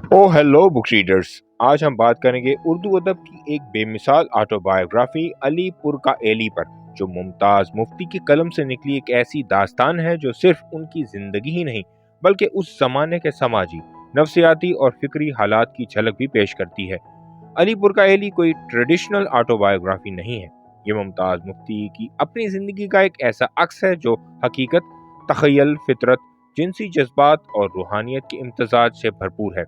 ओ hello book readers. आज हम बात करेंगे उर्दू अदब की एक बेमिसाल ऑटोबायोग्राफी अली पुरकाएली पर, जो मुमताज मुफ्ती की कलम से निकली एक ऐसी दास्तान है जो सिर्फ उनकी जिंदगी ही नहीं बल्कि उस जमाने के समाजी, नफ्सियाती और फिक्री हालात की झलक भी पेश करती है। अली पुरकाएली कोई ट्रेडिशनल ऑटोबायोग्राफी नहीं है। ये मुमताज मुफ्ती की अपनी जिंदगी का एक ऐसा अक्स है जो हकीकत, तखयल, फितरत, जिनसी जज्बात और रूहानियत के इम्तजाज से भरपूर है।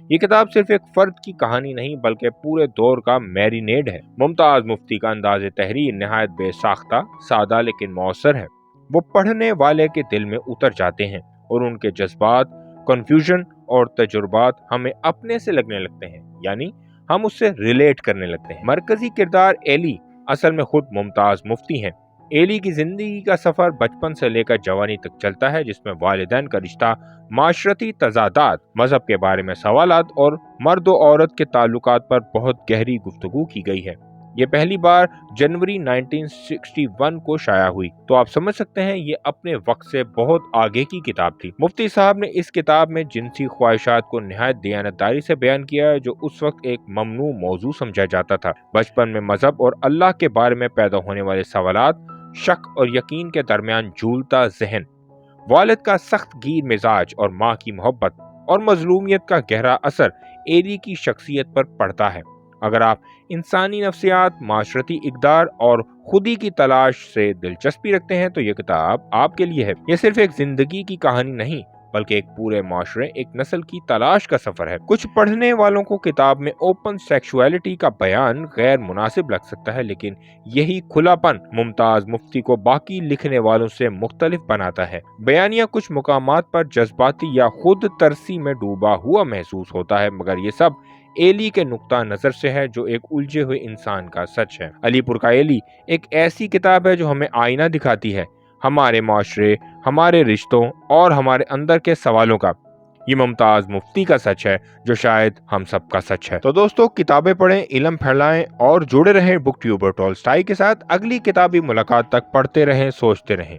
ये किताब सिर्फ एक फर्द की कहानी नहीं बल्कि पूरे दौर का मैरिनेड है। मुमताज मुफ्ती का अंदाज तहरीर नहायत बेसाख्ता, सादा लेकिन मौसर है। वो पढ़ने वाले के दिल में उतर जाते हैं और उनके जज्बात, कंफ्यूजन और तजुर्बात हमें अपने से लगने लगते हैं, यानी हम उससे रिलेट करने लगते हैं। मरकजी किरदार एली असल में खुद मुमताज मुफ्ती हैं। एली की जिंदगी का सफर बचपन से लेकर जवानी तक चलता है, जिसमें वालिदैन का रिश्ता, माशरती तजादात, मजहब के बारे में सवालात और मर्द और औरत के ताल्लुकात पर बहुत गहरी गुफ्तगू की गई है। ये पहली बार जनवरी 1961 को शाया हुई, तो आप समझ सकते हैं ये अपने वक्त से बहुत आगे की किताब थी। मुफ्ती साहब ने इस किताब में जिनसी ख्वाहिशात को निहायत दयानतदारी से बयान किया है, जो उस वक्त एक ममनू मौजू समझा जाता था। बचपन में मजहब और अल्लाह के बारे में पैदा होने वाले सवालात, शक और यकीन के दरमियान झूलता जहन, वालिद का सख्त गीर मिजाज और माँ की मोहब्बत और मजलूमियत का गहरा असर एली की शख्सियत पर पड़ता है। अगर आप इंसानी नफ्सियात, माशरती इक़दार और खुदी की तलाश से दिलचस्पी रखते हैं तो ये किताब आपके लिए है। ये सिर्फ एक जिंदगी की कहानी नहीं बल्कि एक पूरे माशरे, एक नस्ल की तलाश का सफर है। कुछ पढ़ने वालों को किताब में ओपन सेक्सुअलिटी का बयान गैर मुनासिब लग सकता है, लेकिन यही खुलापन मुमताज मुफ्ती को बाकी लिखने वालों से मुख्तलिफ बनाता है। बयानिया कुछ मुकामात पर जज्बाती या खुद तरसी में डूबा हुआ महसूस होता है, मगर ये सब एली के नुक्ता नजर से है, जो एक उलझे हुए इंसान का सच है। अली पुरकाएली एक ऐसी किताब है जो हमें आईना दिखाती है, हमारे माशरे, हमारे रिश्तों और हमारे अंदर के सवालों का। ये मुमताज मुफ्ती का सच है जो शायद हम सबका सच है। तो दोस्तों, किताबें पढ़ें, इल्म फैलाएं और जुड़े रहें बुक ट्यूबर टॉलस्टॉय के साथ। अगली किताबी मुलाकात तक पढ़ते रहें, सोचते रहें।